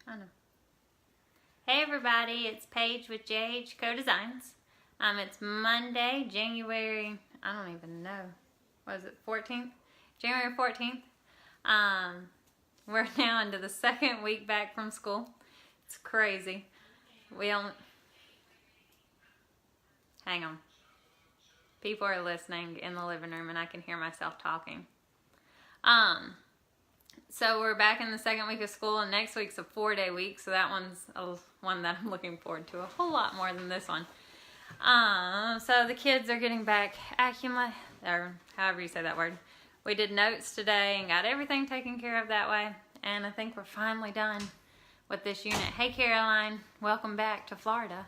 I know. Hey everybody, it's Paige with JH Co-Designs. It's Monday, January, I don't even know, what is it, 14th? January 14th. We're now into the second week back from school. It's crazy. Hang on. People are listening in the living room and I can hear myself talking. So we're back in the second week of school, and next week's a 4-day week, so that one's one that I'm looking forward to a whole lot more than this one. So the kids are getting back or however you say that word. We did notes today and got everything taken care of that way, and I think we're finally done with this unit. Hey Caroline, welcome back to Florida.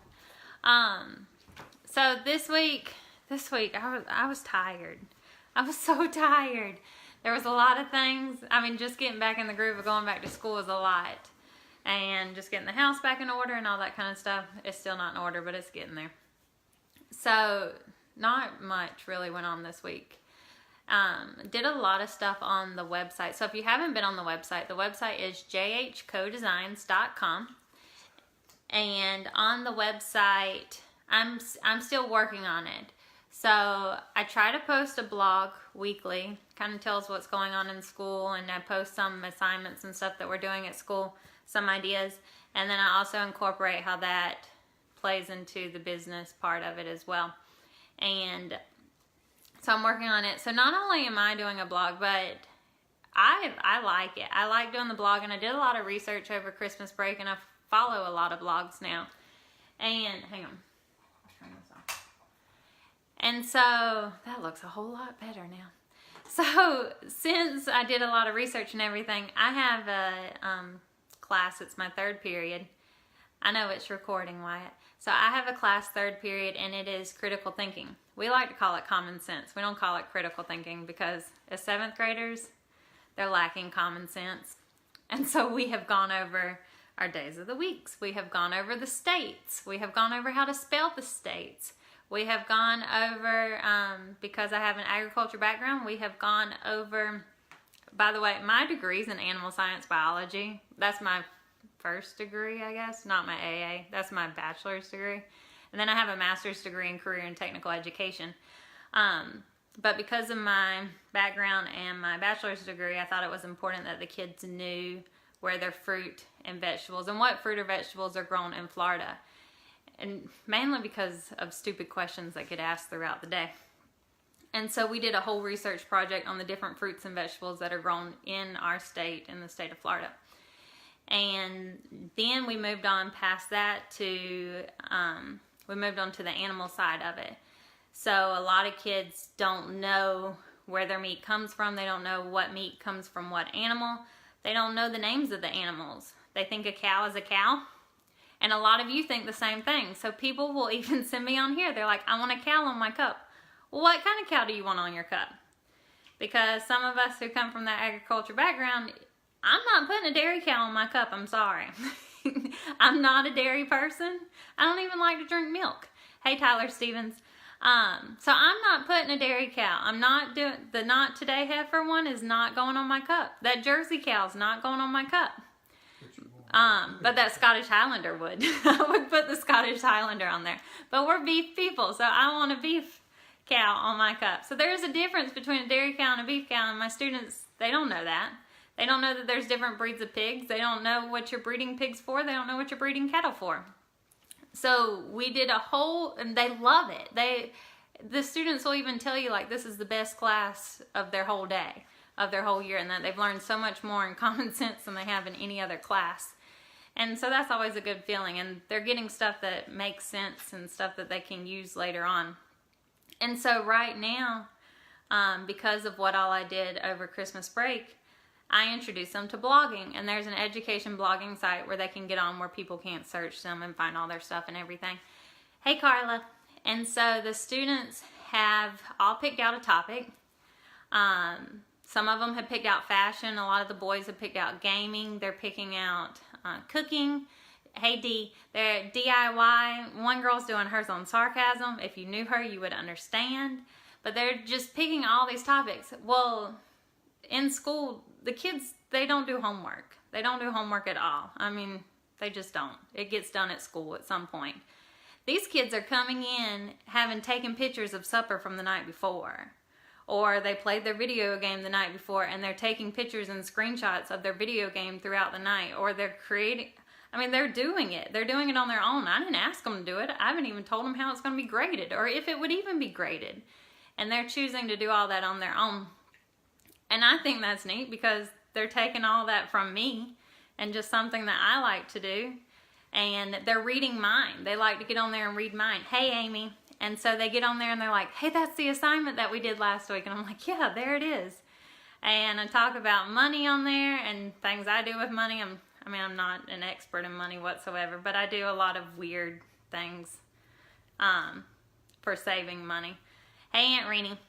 So this week I was tired. I was so tired. There was a lot of things. I mean, just getting back in the groove of going back to school was a lot. And just getting the house back in order and all that kind of stuff. It's still not in order, but it's getting there. So, not much really went on this week. Did a lot of stuff on the website. So, if you haven't been on the website is jhcodesigns.com. And on the website, I'm still working on it. So I try to post a blog weekly, kind of tells what's going on in school, and I post some assignments and stuff that we're doing at school, some ideas, and then I also incorporate how that plays into the business part of it as well. And so I'm working on it. So not only am I doing a blog, but I like it. I like doing the blog, and I did a lot of research over Christmas break, and I follow a lot of blogs now. And hang on. And so, that looks a whole lot better now. So, since I did a lot of research and everything, I have a class, it's my third period. I know it's recording, Wyatt. So, I have a class third period, and it is critical thinking. We like to call it common sense. We don't call it critical thinking because as 7th graders, they're lacking common sense. And so, we have gone over our days of the weeks. We have gone over the states. We have gone over how to spell the states. We have gone over, because I have an agriculture background, we have gone over, by the way, my degree's in animal science biology. That's my first degree, I guess, not my AA. That's my bachelor's degree. And then I have a master's degree in career and technical education. But because of my background and my bachelor's degree, I thought it was important that the kids knew where their fruit and vegetables and what fruit or vegetables are grown in Florida. And mainly because of stupid questions that get asked throughout the day. And so we did a whole research project on the different fruits and vegetables that are grown in our state, in the state of Florida. And then we moved on past that to, we moved on to the animal side of it. So a lot of kids don't know where their meat comes from. They don't know what meat comes from what animal. They don't know the names of the animals. They think a cow is a cow. And a lot of you think the same thing. So people will even send me on here. They're like, I want a cow on my cup. Well, what kind of cow do you want on your cup? Because some of us who come from that agriculture background, I'm not putting a dairy cow on my cup. I'm sorry. I'm not a dairy person. I don't even like to drink milk. Hey, Tyler Stevens. So I'm not putting a dairy cow. I'm not doing, the Not Today heifer one is not going on my cup. That Jersey cow's not going on my cup. But that Scottish Highlander would. I would put the Scottish Highlander on there. But we're beef people, so I want a beef cow on my cup. So there's a difference between a dairy cow and a beef cow, and my students, they don't know that. They don't know that there's different breeds of pigs. They don't know what you're breeding pigs for. They don't know what you're breeding cattle for. So we did a whole, and they love it. The students will even tell you, like, this is the best class of their whole day, of their whole year, and that they've learned so much more in common sense than they have in any other class. And so that's always a good feeling, and they're getting stuff that makes sense and stuff that they can use later on. And so right now, because of what all I did over Christmas break, I introduced them to blogging, and there's an education blogging site where they can get on where people can't search them and find all their stuff and everything. Hey Carla. And so the students have all picked out a topic. Some of them have picked out fashion. A lot of the boys have picked out gaming. They're picking out cooking. Hey D, they're DIY. One girl's doing hers on sarcasm. If you knew her, you would understand. But they're just picking all these topics. Well, in school, the kids, they don't do homework. They don't do homework at all. I mean, they just don't. It gets done at school at some point. These kids are coming in having taken pictures of supper from the night before. Or they played their video game the night before and they're taking pictures and screenshots of their video game throughout the night. Or they're creating, I mean, they're doing it. They're doing it on their own. I didn't ask them to do it. I haven't even told them how it's going to be graded or if it would even be graded. And they're choosing to do all that on their own. And I think that's neat because they're taking all that from me and just something that I like to do. And they're reading mine. They like to get on there and read mine. Hey, Amy. And so they get on there and they're like, hey, that's the assignment that we did last week. And I'm like, yeah, there it is. And I talk about money on there and things I do with money. I'm not an expert in money whatsoever, but I do a lot of weird things for saving money. Hey, Aunt Renee.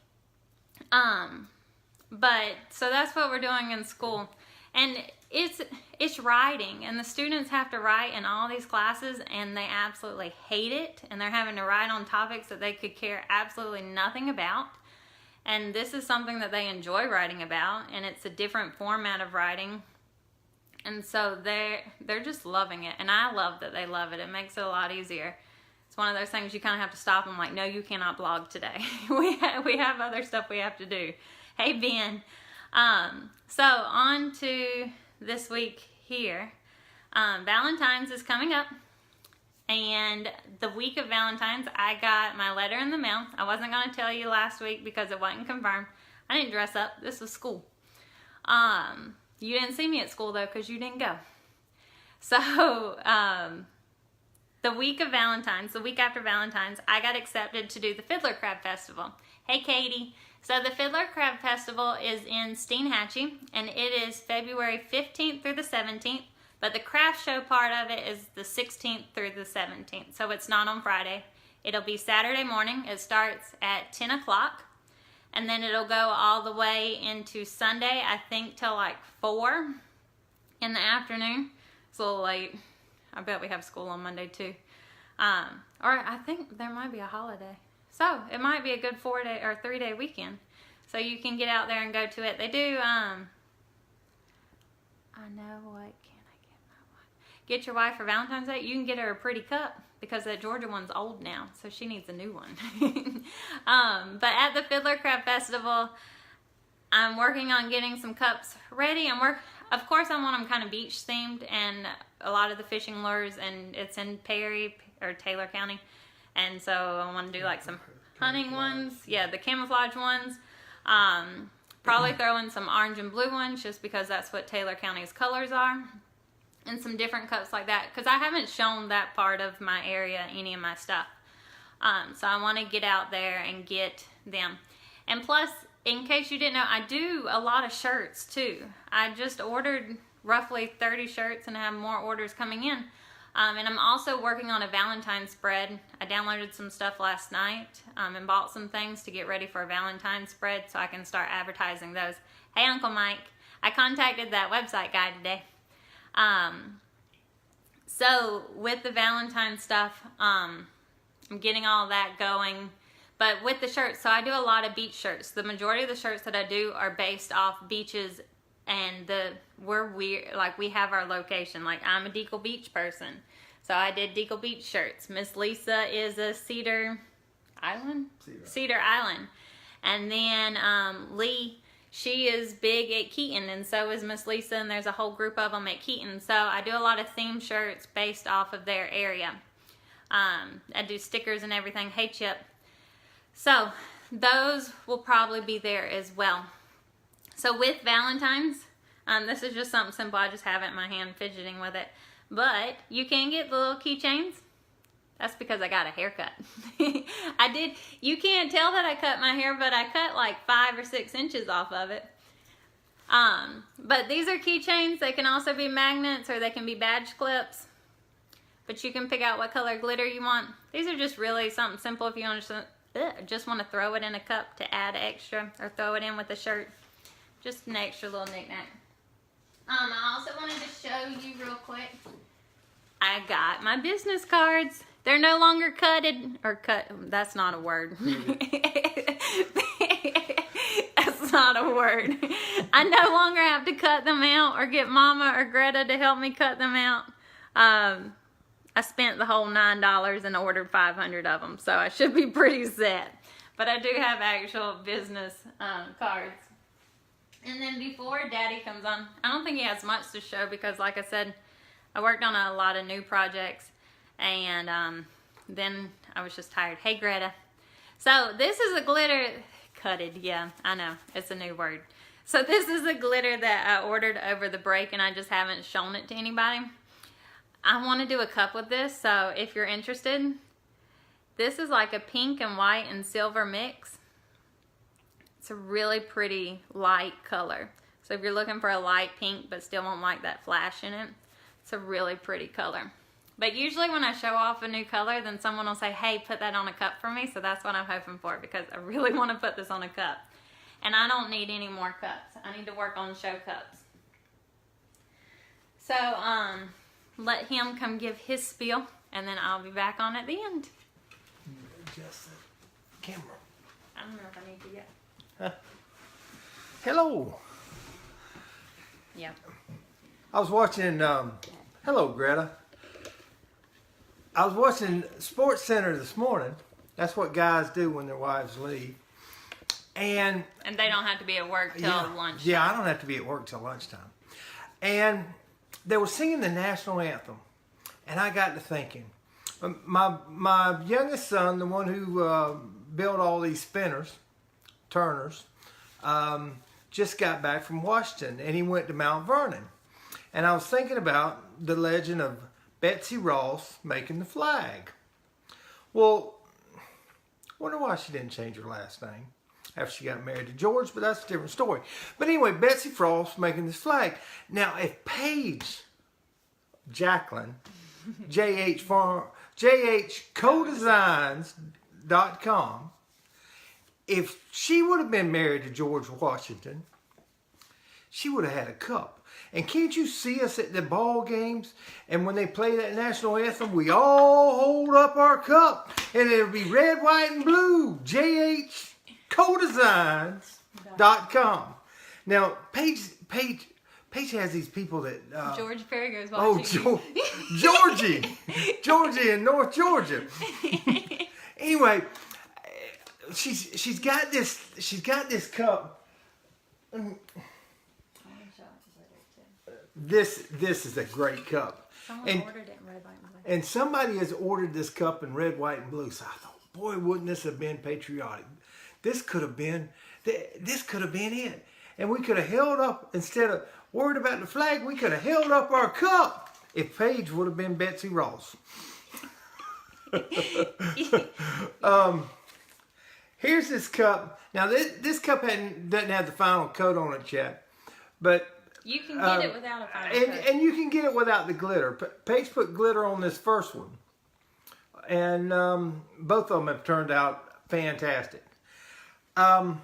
But so that's what we're doing in school. And it's writing, and the students have to write in all these classes, and they absolutely hate it, and they're having to write on topics that they could care absolutely nothing about. And this is something that they enjoy writing about, and it's a different format of writing. And so they're just loving it, and I love that they love it. It makes it a lot easier. It's one of those things you kind of have to stop them, like, no, you cannot blog today. we have other stuff we have to do. Hey, Ben. So on to this week here. Valentine's is coming up, and the week of Valentine's, I got my letter in the mail. I wasn't going to tell you last week because it wasn't confirmed. I didn't dress up. This was school. You didn't see me at school though because you didn't go. So the week of Valentine's, the week after Valentine's, I got accepted to do the Fiddler Crab Festival. Hey, Katie. So the Fiddler Crab Festival is in Steinhatchee, and it is February 15th through the 17th, but the craft show part of it is the 16th through the 17th, so it's not on Friday. It'll be Saturday morning. It starts at 10 o'clock, and then it'll go all the way into Sunday, I think, till like 4 in the afternoon. It's a little late. I bet we have school on Monday too. Or I think there might be a holiday. So it might be a good 4-day or 3-day weekend. So you can get out there and go to it. They do, I know, what can I get my wife? Get your wife for Valentine's Day. You can get her a pretty cup because that Georgia one's old now. So she needs a new one. But at the Fiddler Crab Festival, I'm working on getting some cups ready. Of course, I want them kind of beach themed, and a lot of the fishing lures, and it's in Perry or Taylor County. And so I want to do like some hunting ones. Yeah, the camouflage ones. Probably throw in some orange and blue ones just because that's what Taylor County's colors are. And some different cups like that. Because I haven't shown that part of my area, any of my stuff. So I want to get out there and get them. And plus, in case you didn't know, I do a lot of shirts too. I just ordered roughly 30 shirts and I have more orders coming in. And I'm also working on a Valentine's spread. I downloaded some stuff last night and bought some things to get ready for a Valentine's spread so I can start advertising those. Hey, Uncle Mike. I contacted that website guy today. So with the Valentine's stuff, I'm getting all that going. But with the shirts, so I do a lot of beach shirts. The majority of the shirts that I do are based off beaches, and we have our location. Like, I'm a Deacle Beach person, so I did Deacle Beach shirts. Miss Lisa is a Cedar Island? Cedar Island. And then Lee, she is big at Keaton, and so is Miss Lisa, and there's a whole group of them at Keaton. So I do a lot of theme shirts based off of their area. I do stickers and everything. Hey, Chip. So those will probably be there as well. So with Valentine's, this is just something simple. I just have it in my hand fidgeting with it. But you can get the little keychains. That's because I got a haircut. I did. You can't tell that I cut my hair, but I cut like 5 or 6 inches off of it. But these are keychains. They can also be magnets or they can be badge clips. But you can pick out what color glitter you want. These are just really something simple if you just want to throw it in a cup to add extra, or throw it in with a shirt. Just an extra little knick-knack. I also wanted to show you real quick. I got my business cards. They're no longer cutted, or cut, that's not a word. That's not a word. I no longer have to cut them out or get Mama or Greta to help me cut them out. I spent the whole $9 and ordered 500 of them, so I should be pretty set. But I do have actual business cards. And then before Daddy comes on, I don't think he has much to show because, like I said, I worked on a lot of new projects, and then I was just tired. Hey, Greta. So this is a glitter, cutted, yeah, I know, it's a new word. So this is a glitter that I ordered over the break, and I just haven't shown it to anybody. I want to do a cup with this, so if you're interested, this is like a pink and white and silver mix. It's a really pretty light color. So if you're looking for a light pink but still won't like that flash in it, it's a really pretty color. But usually when I show off a new color, then someone will say, hey, put that on a cup for me. So that's what I'm hoping for, because I really want to put this on a cup. And I don't need any more cups. I need to work on show cups. So, let him come give his spiel, and then I'll be back on at the end. Adjust the camera. I don't know if I need to yet. Hello. Yeah. I was watching, hello Greta. I was watching Sports Center this morning. That's what guys do when their wives leave. And they don't have to be at work till lunch. Yeah, I don't have to be at work till lunchtime. And they were singing the national anthem, and I got to thinking. My youngest son, the one who built all these spinners, turners, just got back from Washington, and he went to Mount Vernon. And I was thinking about the legend of Betsy Ross making the flag. Well, wonder why she didn't change her last name after she got married to George, but that's a different story. But anyway, Betsy Frost making this flag. Now, if Paige, Jacqueline, JHCodesigns.com, if she would have been married to George Washington, she would have had a cup. And can't you see us at the ball games? And when they play that national anthem, we all hold up our cup. And it'll be red, white, and blue. JHCodesigns.com. Now, Paige has these people that... George Perry goes watching. Oh, Georgie in North Georgia. Anyway, she's got this cup. This is a great cup. Someone ordered it in red, white, and blue. And somebody has ordered this cup in red, white, and blue. So I thought, boy, wouldn't this have been patriotic? This could have been it. And we could have held up, instead of worried about the flag, we could have held up our cup if Paige would have been Betsy Ross. Here's this cup. Now, this cup doesn't have the final coat on it yet, but you can get it without a final coat. And you can get it without the glitter. Paige put glitter on this first one, and both of them have turned out fantastic. I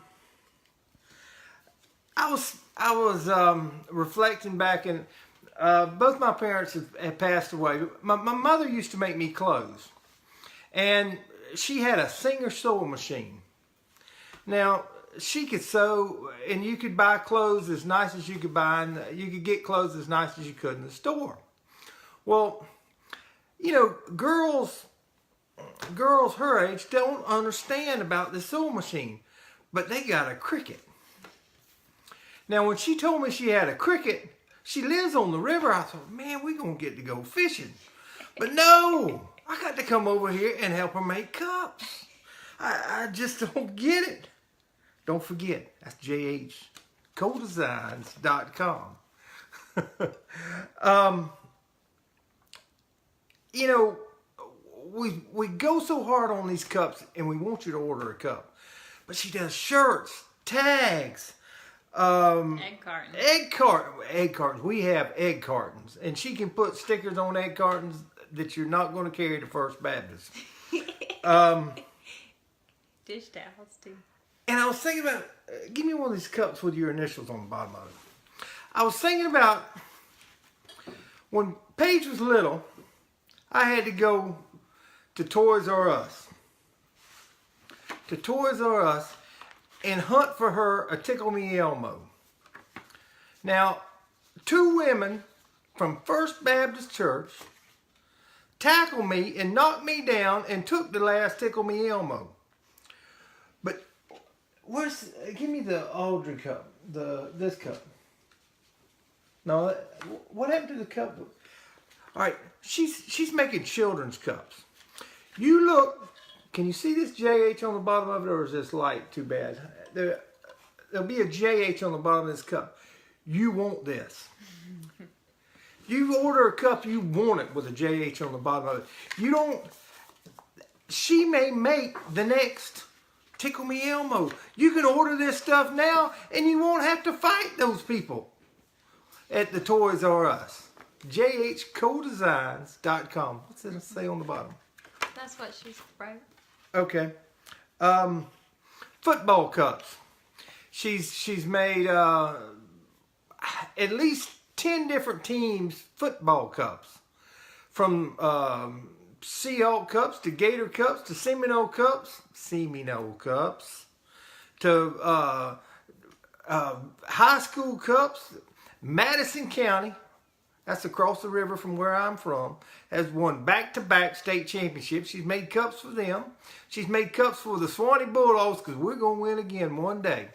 was reflecting back, and both my parents have passed away. My mother used to make me clothes, and she had a Singer sewing machine. Now, she could sew, and you could buy clothes as nice as you could buy, and you could get clothes as nice as you could in the store. Well, you know, girls her age don't understand about the sewing machine, but they got a Cricket. Now, when she told me she had a Cricket, she lives on the river. I thought, man, we're going to get to go fishing. But no, I got to come over here and help her make cups. I just don't get it. Don't forget, that's JHCodesigns.com. You know, we go so hard on these cups, and we want you to order a cup. But she does shirts, tags, egg cartons. Egg cartons. We have egg cartons, and she can put stickers on egg cartons that you're not going to carry to First Baptist. Dish towels too. And I was thinking about, give me one of these cups with your initials on the bottom of it. I was thinking about when Paige was little, I had to go to Toys R Us. and hunt for her a Tickle Me Elmo. Now, 2 women from First Baptist Church tackled me and knocked me down and took the last Tickle Me Elmo. But give me the Audrey cup, this cup. No, what happened to the cup? All right, she's making children's cups. You look, can you see this JH on the bottom of it, or is this light too bad? There'll be a JH on the bottom of this cup. You want this. You order a cup, you want it with a JH on the bottom of it. You don't, she may make the next Tickle Me Elmo. You can order this stuff now and you won't have to fight those people at the Toys R Us. jhcodesigns.com. What's it say on the bottom? That's what she's wrote. Okay. Football cups. She's made at least 10 different teams football cups. From Seahawk cups to Gator cups to Seminole cups to high school cups. Madison County, that's across the river from where I'm from, has won back-to-back state championships. She's made cups for them. She's made cups for the Swanee Bulldogs because we're going to win again one day.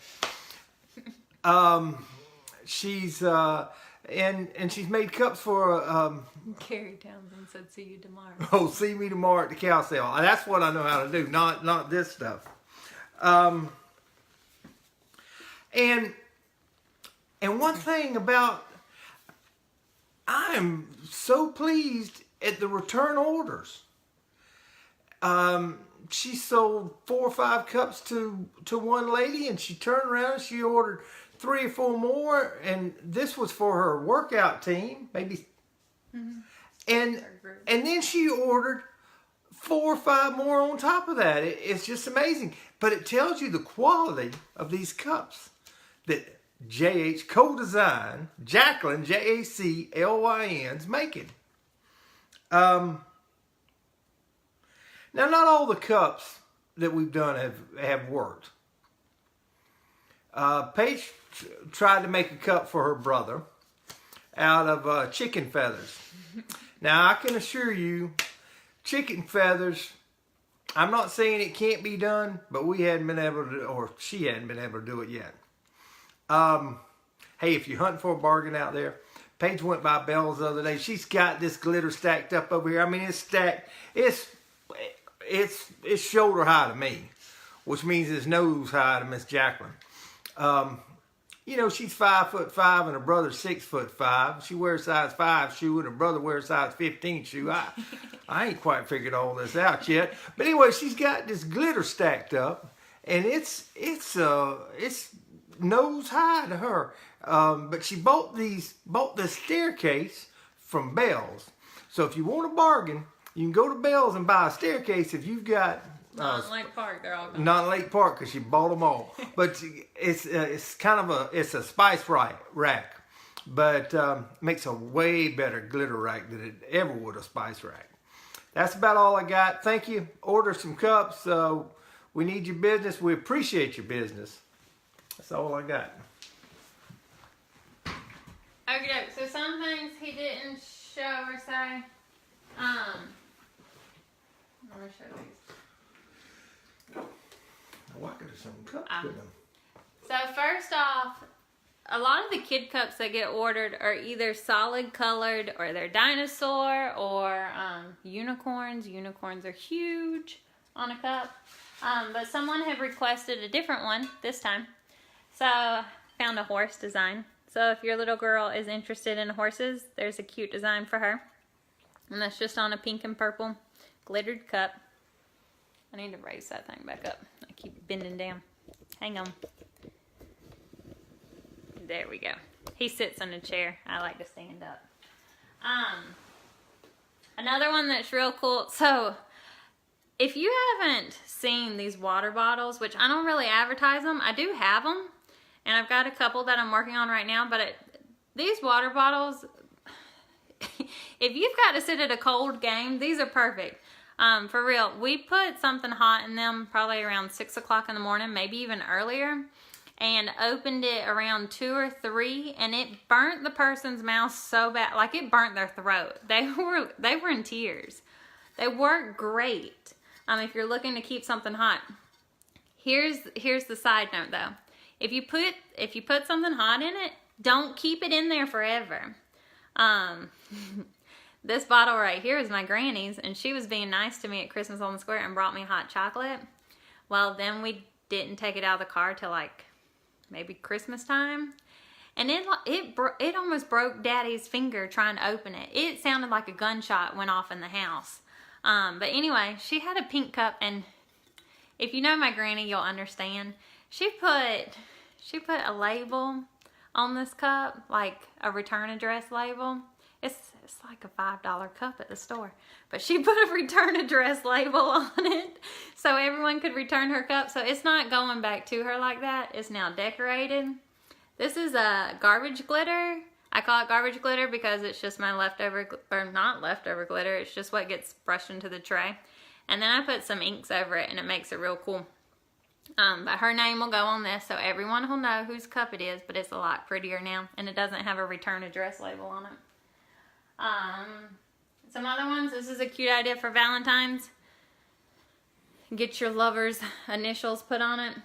She's made cups for Carrie Townsend said, "See you tomorrow." Oh, see me tomorrow at the cow sale. That's what I know how to do, not this stuff. And one thing about, I am so pleased at the return orders. She sold 4 or 5 cups to one lady, and she turned around and she ordered 3 or 4 more, and this was for her workout team, maybe. Mm-hmm. And then she ordered 4 or 5 more on top of that. It's just amazing. But it tells you the quality of these cups that JH Co-Design, Jacqueline, Jaclyn's making. Now, not all the cups that we've done have worked. Paige tried to make a cup for her brother out of chicken feathers. Now, I can assure you, chicken feathers, I'm not saying it can't be done, but we hadn't been able to, or she hadn't been able to do it yet. Hey, if you're hunting for a bargain out there, Paige went by Bell's the other day. She's got this glitter stacked up over here. I mean, it's stacked. It's shoulder high to me, which means it's nose high to Miss Jacqueline. You know, she's 5'5" and her brother's 6'5". She wears size 5 shoe and her brother wears size 15 shoe. I ain't quite figured all this out yet. But anyway, she's got this glitter stacked up, and it's nose high to her. But she bought this staircase from Bell's. So if you want a bargain, you can go to Bell's and buy a staircase if you've got. Not in Lake Park, they're all gone. Not in Lake Park because she bought them all. But it's kind of a spice rack, but makes a way better glitter rack than it ever would a spice rack. That's about all I got. Thank you. Order some cups. We need your business. We appreciate your business. That's all I got. Okay, so some things he didn't show or say. I'm gonna show these. Oh, I could have some cups with them. So first off, a lot of the kid cups that get ordered are either solid colored or they're dinosaur or unicorns. Unicorns are huge on a cup. But someone had requested a different one this time. So I found a horse design. So if your little girl is interested in horses, there's a cute design for her. And that's just on a pink and purple glittered cup. I need to raise that thing back up. I keep bending down. Hang on. There we go. He sits in a chair. I like to stand up. Another one that's real cool. So if you haven't seen these water bottles, which I don't really advertise them, I do have them. And I've got a couple that I'm working on right now. But these water bottles, if you've got to sit at a cold game, these are perfect. For real, we put something hot in them probably around 6 o'clock in the morning, maybe even earlier, and opened it around 2 or 3, and it burnt the person's mouth so bad, like it burnt their throat. They were in tears. They work great. If you're looking to keep something hot. Here's the side note though. If you put something hot in it, don't keep it in there forever. This bottle right here is my granny's, and she was being nice to me at Christmas on the Square and brought me hot chocolate. Well, then we didn't take it out of the car till like maybe Christmas time. And it almost broke Daddy's finger trying to open it. It sounded like a gunshot went off in the house. But anyway, she had a pink cup, and if you know my granny, you'll understand. She put a label on this cup, like a return address label. It's like a $5 cup at the store. But she put a return address label on it so everyone could return her cup. So it's not going back to her like that. It's now decorated. This is a garbage glitter. I call it garbage glitter because it's just my leftover, or not leftover glitter. It's just what gets brushed into the tray. And then I put some inks over it and it makes it real cool. But her name will go on this so everyone will know whose cup it is, but it's a lot prettier now. And it doesn't have a return address label on it. Some other ones. This is a cute idea for Valentine's. Get your lover's initials put on it.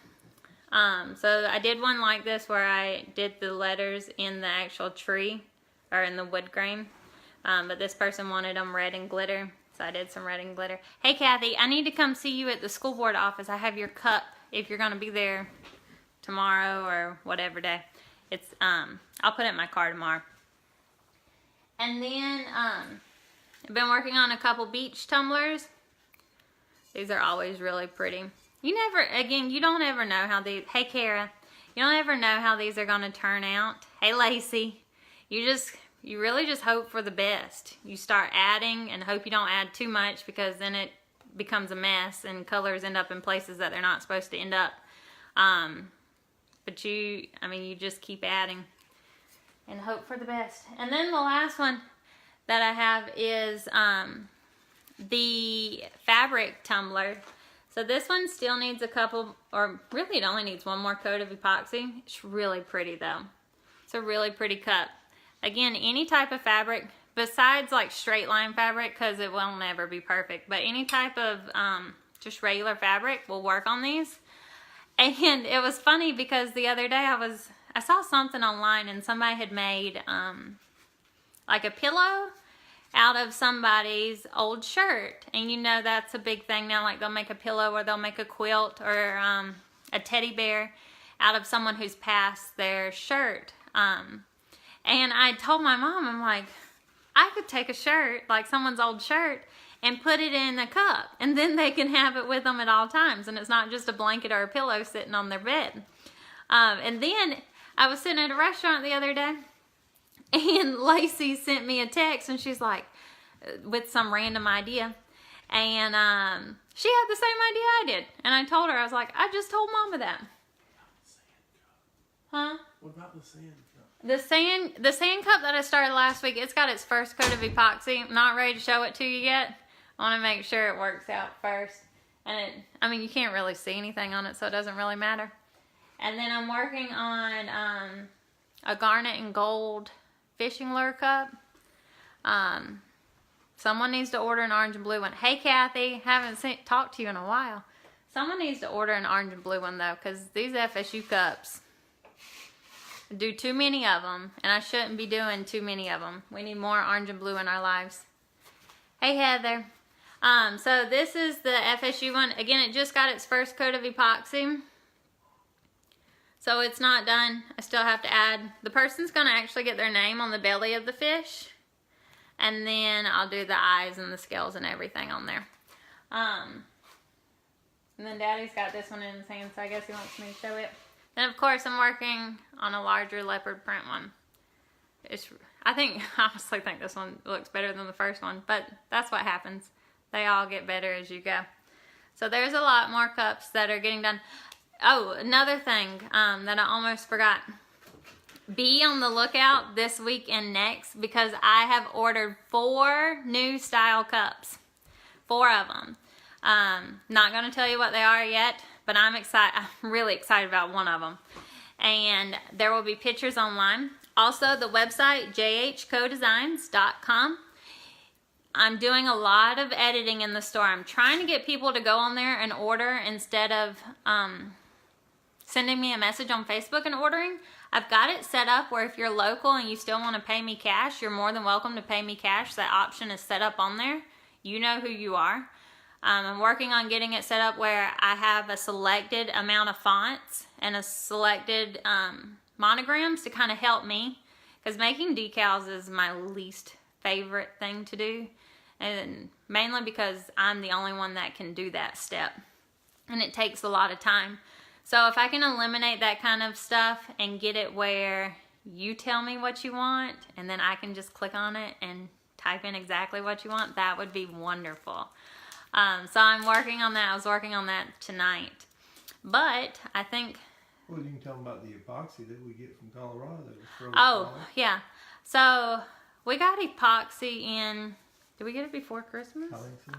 So I did one like this where I did the letters in the actual tree or in the wood grain. But this person wanted them red and glitter. So I did some red and glitter. Hey Kathy, I need to come see you at the school board office. I have your cup if you're going to be there tomorrow or whatever day. It's I'll put it in my car tomorrow. And then I've been working on a couple beach tumblers. These are always really pretty. You don't ever know how these, hey Kara, you don't ever know how these are going to turn out. Hey Lacey, you really just hope for the best. You start adding and hope you don't add too much because then it becomes a mess and colors end up in places that they're not supposed to end up. But you just keep adding and hope for the best. And then the last one that I have is the fabric tumbler. So this one still needs a couple, or really it only needs one more coat of epoxy. It's really pretty though. It's a really pretty cup. Again, any type of fabric, besides like straight line fabric, because it will never be perfect, but any type of just regular fabric will work on these. And it was funny because the other day I saw something online and somebody had made like a pillow out of somebody's old shirt. And you know that's a big thing now, like they'll make a pillow or they'll make a quilt or a teddy bear out of someone who's passed their shirt. And I told my mom, I'm like, I could take a shirt, like someone's old shirt, and put it in a cup. And then they can have it with them at all times. And it's not just a blanket or a pillow sitting on their bed. And then I was sitting at a restaurant the other day, and Lacey sent me a text, and she's like, with some random idea. And she had the same idea I did. And I told her, I was like, I just told Mama that. Huh? What about the sand cup? The sand cup that I started last week, it's got its first coat of epoxy. I'm not ready to show it to you yet. I want to make sure it works out first. And you can't really see anything on it, so it doesn't really matter. And then I'm working on a garnet and gold fishing lure cup. Someone needs to order an orange and blue one. Hey Kathy, haven't talked to you in a while. Someone needs to order an orange and blue one though, because these FSU cups do too many of them, and I shouldn't be doing too many of them. We need more orange and blue in our lives. Hey Heather. So this is the FSU one. Again, it just got its first coat of epoxy. So it's not done. I still have to add. The person's going to actually get their name on the belly of the fish. And then I'll do the eyes and the scales and everything on there. And then Daddy's got this one in his hand, so I guess he wants me to show it. Then of course I'm working on a larger leopard print one. I honestly think this one looks better than the first one, but that's what happens. They all get better as you go. So there's a lot more cups that are getting done. Oh, another thing that I almost forgot. Be on the lookout this week and next, because I have ordered 4 new style cups 4 of them. Not going to tell you what they are yet, but I'm really excited about one of them. And there will be pictures online. Also, the website, jhcodesigns.com. I'm doing a lot of editing in the store. I'm trying to get people to go on there and order instead of sending me a message on Facebook and ordering. I've got it set up where if you're local and you still want to pay me cash, you're more than welcome to pay me cash. That option is set up on there. You know who you are. I'm working on getting it set up where I have a selected amount of fonts and a selected monograms to kind of help me, because making decals is my least favorite thing to do, and mainly because I'm the only one that can do that step and it takes a lot of time. So if I can eliminate that kind of stuff and get it where you tell me what you want and then I can just click on it and type in exactly what you want, that would be wonderful. So I'm working on that. I was working on that tonight. But I think... Well, you can tell them about the epoxy that we get from Colorado. Yeah. So we got epoxy in... Did we get it before Christmas? I think so.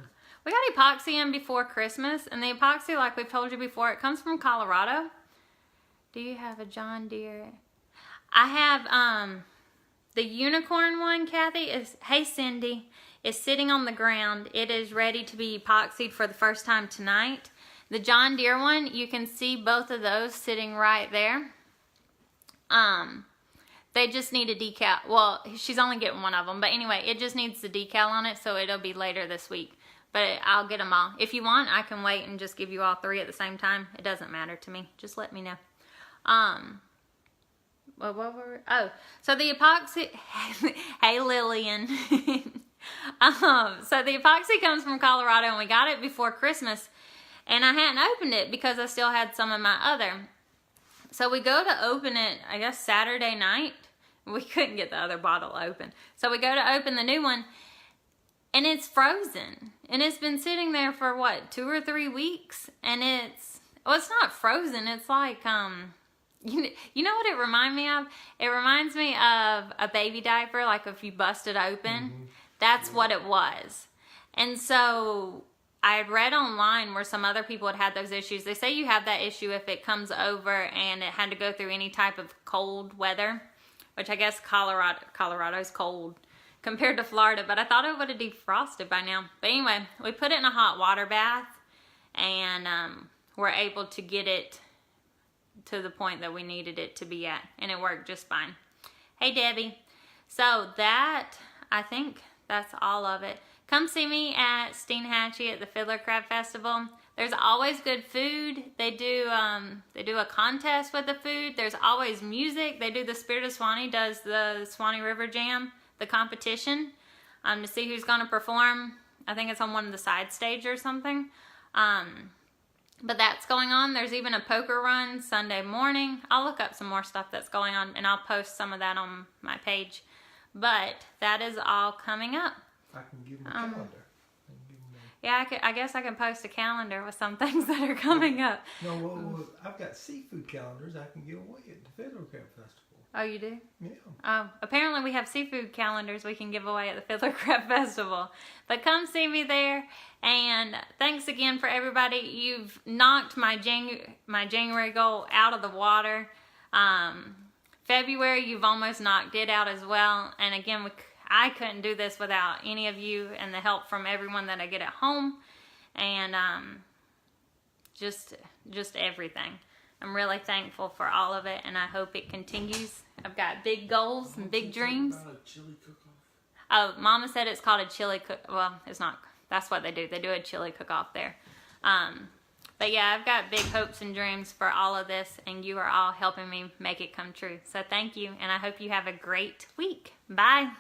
We got epoxy in before Christmas. And the epoxy, like we've told you before, it comes from Colorado. Do you have a John Deere? I have the unicorn one, Kathy. Hey, Cindy. Is sitting on the ground. It is ready to be epoxied for the first time tonight. The John Deere one, you can see both of those sitting right there. They just need a decal. Well, she's only getting one of them. But anyway, it just needs the decal on it, so it'll be later this week. But I'll get them all. If you want, I can wait and just give you all 3 at the same time. It doesn't matter to me. Just let me know. Well, what were we? Oh, so the epoxy... Hey, Lillian. So the epoxy comes from Colorado, and we got it before Christmas, and I hadn't opened it because I still had some of my other. So we go to open it, I guess Saturday night. We couldn't get the other bottle open. So we go to open the new one, and it's frozen. And it's been sitting there for what, 2 or 3 weeks? And it's not frozen. It's like, you know what it reminds me of? It reminds me of a baby diaper, like if you bust it open. Mm-hmm. That's what it was. And so I had read online where some other people had had those issues. They say you have that issue if it comes over and it had to go through any type of cold weather, which I guess Colorado's cold compared to Florida, but I thought it would have defrosted by now. But anyway, we put it in a hot water bath, and we're able to get it to the point that we needed it to be at, and it worked just fine. Hey, Debbie. So that, I think... that's all of it. Come see me at Steenhatchee at the Fiddler Crab Festival. There's always good food. They do a contest with the food. There's always music. They do the Spirit of Swanee does the Swanee River Jam, the competition, to see who's going to perform. I think it's on one of the side stage or something. But that's going on. There's even a poker run Sunday morning. I'll look up some more stuff that's going on, and I'll post some of that on my page. But that is all coming up. I can give them a calendar. Yeah, I guess I can post a calendar with some things that are coming up. No, well, I've got seafood calendars I can give away at the Fiddler Crab Festival. Oh, you do? Yeah. Apparently we have seafood calendars we can give away at the Fiddler Crab Festival. But come see me there. And thanks again for everybody. You've knocked my January goal out of the water. February, you've almost knocked it out as well. And again, I couldn't do this without any of you and the help from everyone that I get at home. And just everything. I'm really thankful for all of it, and I hope it continues. I've got big goals and big dreams. About a chili cook-off? Oh, Mama said it's called a chili cook. Well, it's not. That's what they do. They do a chili cook-off there. But yeah, I've got big hopes and dreams for all of this, and you are all helping me make it come true. So thank you, and I hope you have a great week. Bye.